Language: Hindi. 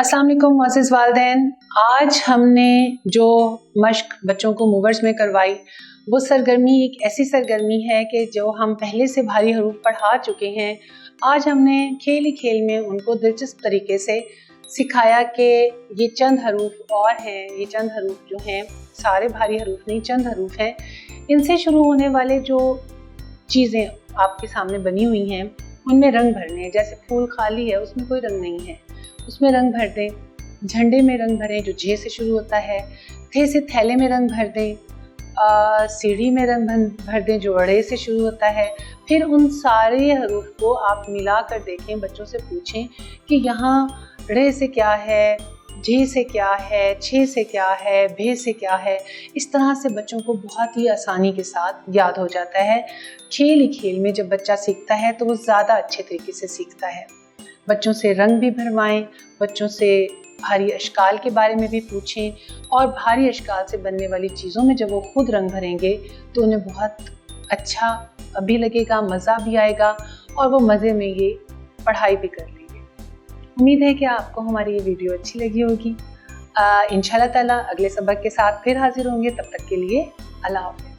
अस्सलाम वालेकुम मोअज़्ज़िज़ वालिदैन। आज हमने जो मश्क बच्चों को मूवर्स में करवाई वो सरगर्मी एक ऐसी सरगर्मी है कि जो हम पहले से भारी हरूफ पढ़ा चुके हैं। आज हमने खेल ही खेल में उनको दिलचस्प तरीके से सिखाया कि ये चंद हरूफ और हैं, ये चंद हरूफ जो हैं सारे भारी हरूफ नहीं, चंद हरूफ हैं। इनसे शुरू होने वाले जो चीज़ें आपके सामने बनी हुई हैं उनमें रंग भरने हैं। जैसे फूल खाली है, उसमें कोई रंग नहीं है, उसमें रंग भर दें। झंडे में रंग भरें जो जे से शुरू होता है। थे से थैले में रंग भर दें। सीढ़ी में रंग भर दें जो अड़े से शुरू होता है। फिर उन सारे हरूफ को आप मिला कर देखें, बच्चों से पूछें कि यहाँ रे से क्या है, जे से क्या है, छे से क्या है, भे से क्या है। इस तरह से बच्चों को बहुत ही आसानी के साथ याद हो जाता है। खेल ही खेल में जब बच्चा सीखता है तो वो ज़्यादा अच्छे तरीके से सीखता है। बच्चों से रंग भी भरवाएं, बच्चों से भारी अश्काल के बारे में भी पूछें, और भारी अश्काल से बनने वाली चीज़ों में जब वो खुद रंग भरेंगे तो उन्हें बहुत अच्छा भी लगेगा, मज़ा भी आएगा और वो मज़े में ये पढ़ाई भी कर लेंगे। उम्मीद है कि आपको हमारी ये वीडियो अच्छी लगी होगी। इंशाल्लाह ताला अगले सबक के साथ फिर हाजिर होंगे। तब तक के लिए अल्लाह हाफ़िज़।